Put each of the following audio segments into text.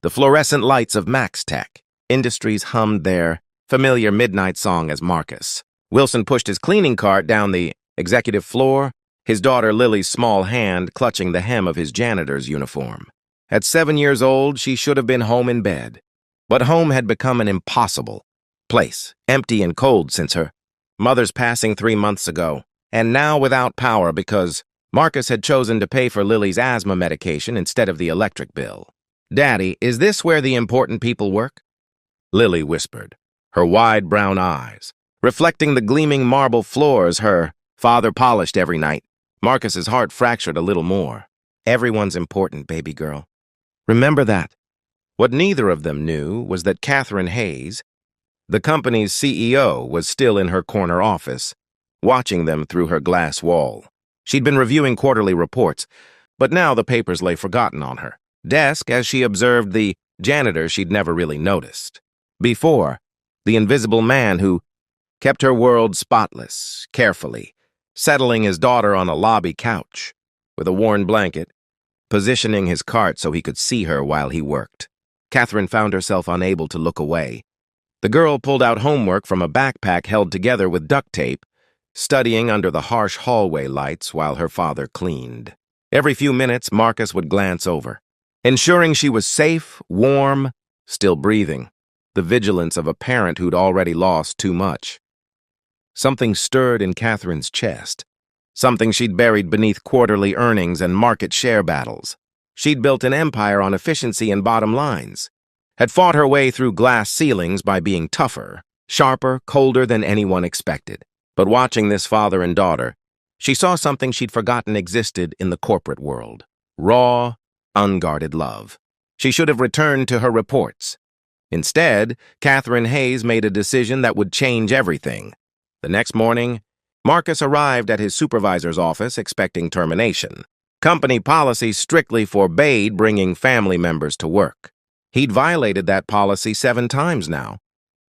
the fluorescent lights of Max-Tech. Industries hummed their familiar midnight song as Marcus. Wilson pushed his cleaning cart down the executive floor, his daughter Lily's small hand clutching the hem of his janitor's uniform. At 7 years old, she should have been home in bed. But home had become an impossible place, empty and cold since her mother's passing 3 months ago, and now without power because Marcus had chosen to pay for Lily's asthma medication instead of the electric bill. "Daddy, is this where the important people work?" Lily whispered, her wide brown eyes reflecting the gleaming marble floors her father polished every night. Marcus's heart fractured a little more. "Everyone's important, baby girl. Remember that." What neither of them knew was that Catherine Hayes, the company's CEO, was still in her corner office, watching them through her glass wall. She'd been reviewing quarterly reports, but now the papers lay forgotten on her desk as she observed the janitor she'd never really noticed before, the invisible man who kept her world spotless, carefully, settling his daughter on a lobby couch with a worn blanket, positioning his cart so he could see her while he worked. Catherine found herself unable to look away. The girl pulled out homework from a backpack held together with duct tape, studying under the harsh hallway lights while her father cleaned. Every few minutes, Marcus would glance over, ensuring she was safe, warm, still breathing, the vigilance of a parent who'd already lost too much. Something stirred in Catherine's chest, something she'd buried beneath quarterly earnings and market share battles. She'd built an empire on efficiency and bottom lines, had fought her way through glass ceilings by being tougher, sharper, colder than anyone expected. But watching this father and daughter, she saw something she'd forgotten existed in the corporate world: raw, unguarded love. She should have returned to her reports. Instead, Catherine Hayes made a decision that would change everything. The next morning, Marcus arrived at his supervisor's office expecting termination. Company policy strictly forbade bringing family members to work. He'd violated that policy 7 times now,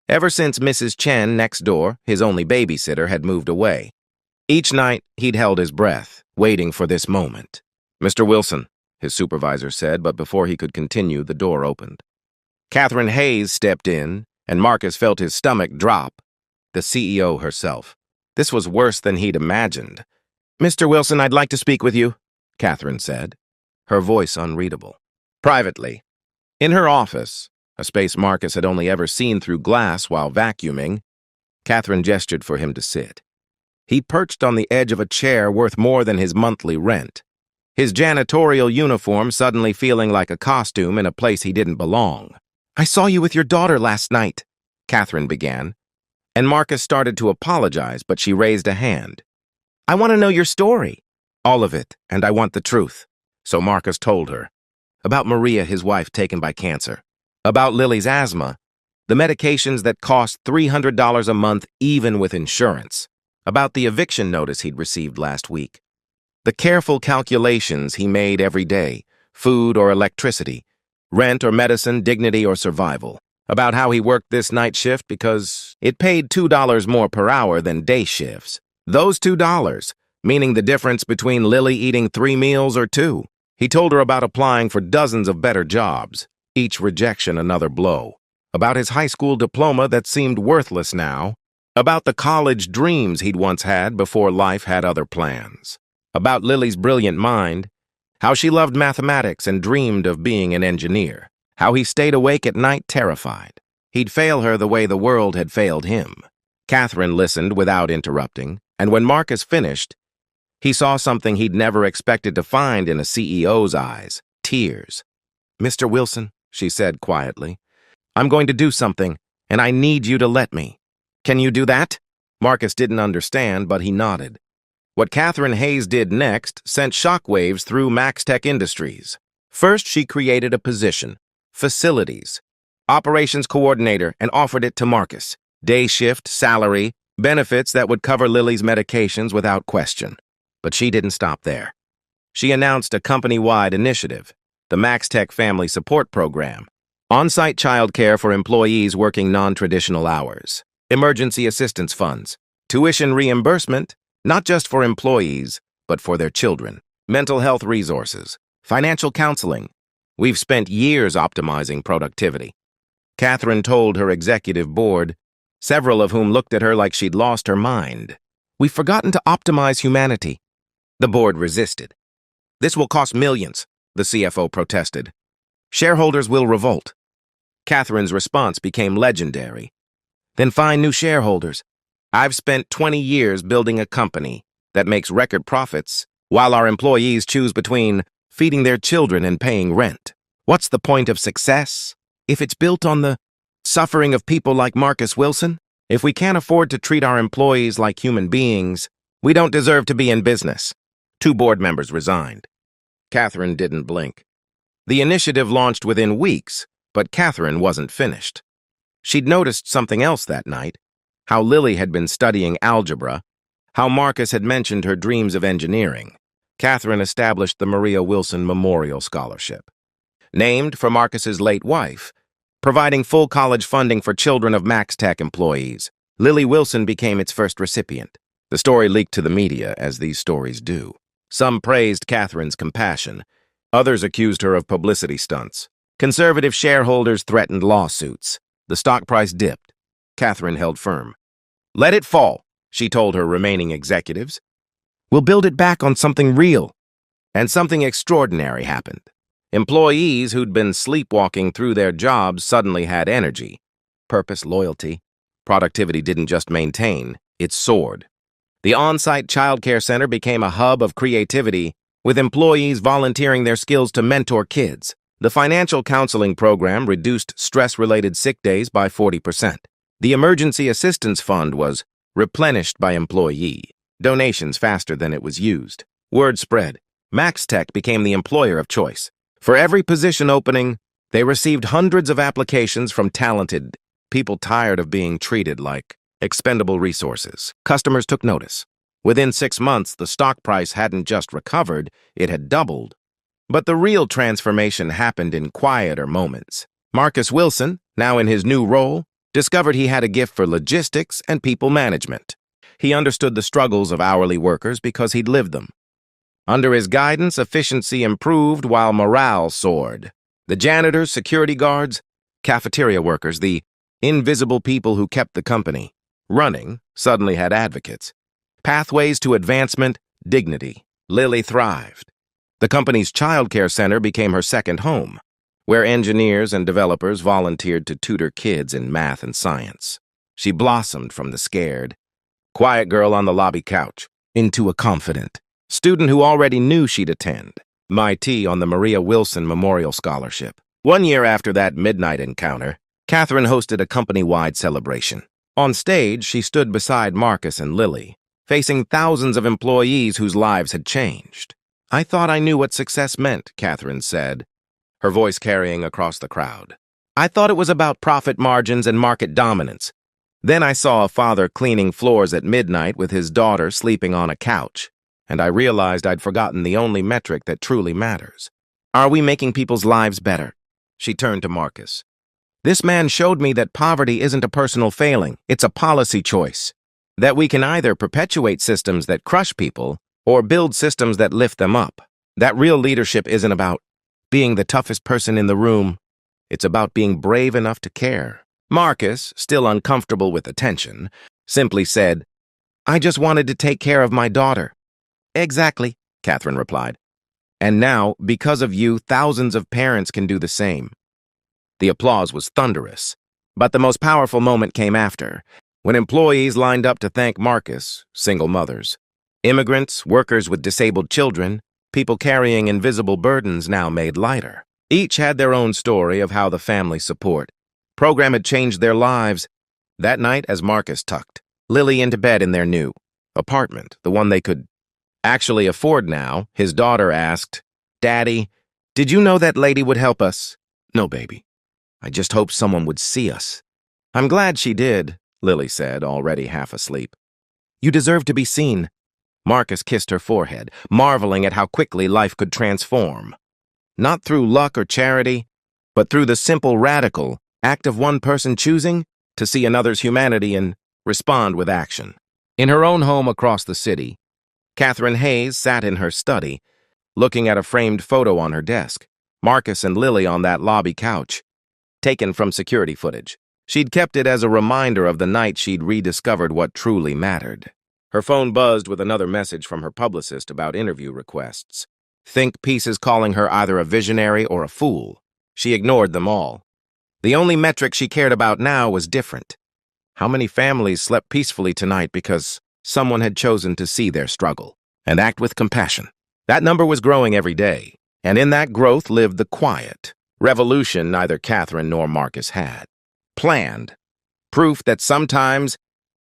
ever since Mrs. Chen next door, his only babysitter, had moved away. Each night, he'd held his breath, waiting for this moment. "Mr. Wilson," his supervisor said, but before he could continue, the door opened. Catherine Hayes stepped in, and Marcus felt his stomach drop. The CEO herself. This was worse than he'd imagined. "Mr. Wilson, I'd like to speak with you," Catherine said, her voice unreadable. Privately. In her office, a space Marcus had only ever seen through glass while vacuuming, Catherine gestured for him to sit. He perched on the edge of a chair worth more than his monthly rent, his janitorial uniform suddenly feeling like a costume in a place he didn't belong. "I saw you with your daughter last night," Catherine began, and Marcus started to apologize, but she raised a hand. "I want to know your story." "All of it, and I want the truth." So Marcus told her. About Maria, his wife, taken by cancer. About Lily's asthma, the medications that cost $300 a month even with insurance. About the eviction notice he'd received last week. The careful calculations he made every day, food or electricity, rent or medicine, dignity or survival. About how he worked this night shift because it paid $2 more per hour than day shifts. Those $2, meaning the difference between Lily eating 3 meals or 2. He told her about applying for dozens of better jobs, each rejection another blow. About his high school diploma that seemed worthless now. About the college dreams he'd once had before life had other plans. About Lily's brilliant mind, how she loved mathematics and dreamed of being an engineer. How he stayed awake at night terrified. He'd fail her the way the world had failed him. Catherine listened without interrupting, and when Marcus finished, he saw something he'd never expected to find in a CEO's eyes: tears. "Mr. Wilson," she said quietly, "I'm going to do something, and I need you to let me. Can you do that?" Marcus didn't understand, but he nodded. What Catherine Hayes did next sent shockwaves through Max-Tech Industries. First, she created a position, facilities, operations coordinator, and offered it to Marcus. Day shift, salary, benefits that would cover Lily's medications without question. But she didn't stop there. She announced a company-wide initiative, the Max-Tech Family Support Program, on-site childcare for employees working non-traditional hours, emergency assistance funds, tuition reimbursement, not just for employees, but for their children, mental health resources, financial counseling, We've spent years optimizing productivity. Catherine told her executive board, several of whom looked at her like she'd lost her mind. We've forgotten to optimize humanity. The board resisted. This will cost millions, the CFO protested. Shareholders will revolt. Catherine's response became legendary. Then find new shareholders. I've spent 20 years building a company that makes record profits while our employees choose between feeding their children and paying rent. What's the point of success if it's built on the suffering of people like Marcus Wilson? If we can't afford to treat our employees like human beings, we don't deserve to be in business. 2 board members resigned. Catherine didn't blink. The initiative launched within weeks, but Catherine wasn't finished. She'd noticed something else that night, how Lily had been studying algebra, how Marcus had mentioned her dreams of engineering. Catherine established the Maria Wilson Memorial Scholarship. Named for Marcus's late wife, providing full college funding for children of MaxTech employees, Lily Wilson became its first recipient. The story leaked to the media, as these stories do. Some praised Catherine's compassion. Others accused her of publicity stunts. Conservative shareholders threatened lawsuits. The stock price dipped. Catherine held firm. Let it fall, she told her remaining executives. We'll build it back on something real. And something extraordinary happened. Employees who'd been sleepwalking through their jobs suddenly had energy, purpose, loyalty. Productivity didn't just maintain, it soared. The on-site childcare center became a hub of creativity, with employees volunteering their skills to mentor kids. The financial counseling program reduced stress-related sick days by 40%. The emergency assistance fund was replenished by employee donations faster than it was used. Word spread. MaxTech became the employer of choice. For every position opening, they received hundreds of applications from talented people tired of being treated like expendable resources. Customers took notice. Within 6 months, the stock price hadn't just recovered, it had doubled. But the real transformation happened in quieter moments. Marcus Wilson, now in his new role, discovered he had a gift for logistics and people management. He understood the struggles of hourly workers because he'd lived them. Under his guidance, efficiency improved while morale soared. The janitors, security guards, cafeteria workers, the invisible people who kept the company running, suddenly had advocates. Pathways to advancement, dignity. Lily thrived. The company's childcare center became her second home, where engineers and developers volunteered to tutor kids in math and science. She blossomed from the scared, quiet girl on the lobby couch into a confident student who already knew she'd attend MIT on the Maria Wilson Memorial Scholarship. 1 year after that midnight encounter, Catherine hosted a company-wide celebration. On stage, she stood beside Marcus and Lily, facing thousands of employees whose lives had changed. I thought I knew what success meant, Catherine said, her voice carrying across the crowd. I thought it was about profit margins and market dominance. Then I saw a father cleaning floors at midnight with his daughter sleeping on a couch, and I realized I'd forgotten the only metric that truly matters. Are we making people's lives better? She turned to Marcus. This man showed me that poverty isn't a personal failing, it's a policy choice. That we can either perpetuate systems that crush people or build systems that lift them up. That real leadership isn't about being the toughest person in the room. It's about being brave enough to care. Marcus, still uncomfortable with attention, simply said, I just wanted to take care of my daughter. Exactly, Catherine replied. And now, because of you, thousands of parents can do the same. The applause was thunderous, but the most powerful moment came after, when employees lined up to thank Marcus, single mothers. Immigrants, workers with disabled children, people carrying invisible burdens now made lighter. Each had their own story of how the family support program had changed their lives. That night, as Marcus tucked Lily into bed in their new apartment, the one they could actually afford now, his daughter asked, Daddy, did you know that lady would help us? No, baby. I just hoped someone would see us. I'm glad she did, Lily said, already half asleep. You deserve to be seen. Marcus kissed her forehead, marveling at how quickly life could transform. Not through luck or charity, but through the simple, radical act of one person choosing to see another's humanity and respond with action. In her own home across the city, Catherine Hayes sat in her study, looking at a framed photo on her desk. Marcus and Lily on that lobby couch, taken from security footage. She'd kept it as a reminder of the night she'd rediscovered what truly mattered. Her phone buzzed with another message from her publicist about interview requests. Think pieces calling her either a visionary or a fool. She ignored them all. The only metric she cared about now was different. How many families slept peacefully tonight because someone had chosen to see their struggle and act with compassion? That number was growing every day, and in that growth lived the quiet revolution neither Catherine nor Marcus had. Planned. Proof that sometimes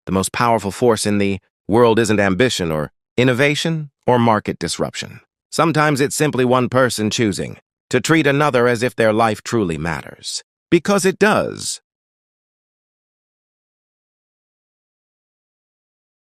the most powerful force in the world isn't ambition or innovation or market disruption. Sometimes it's simply one person choosing to treat another as if their life truly matters. Because it does.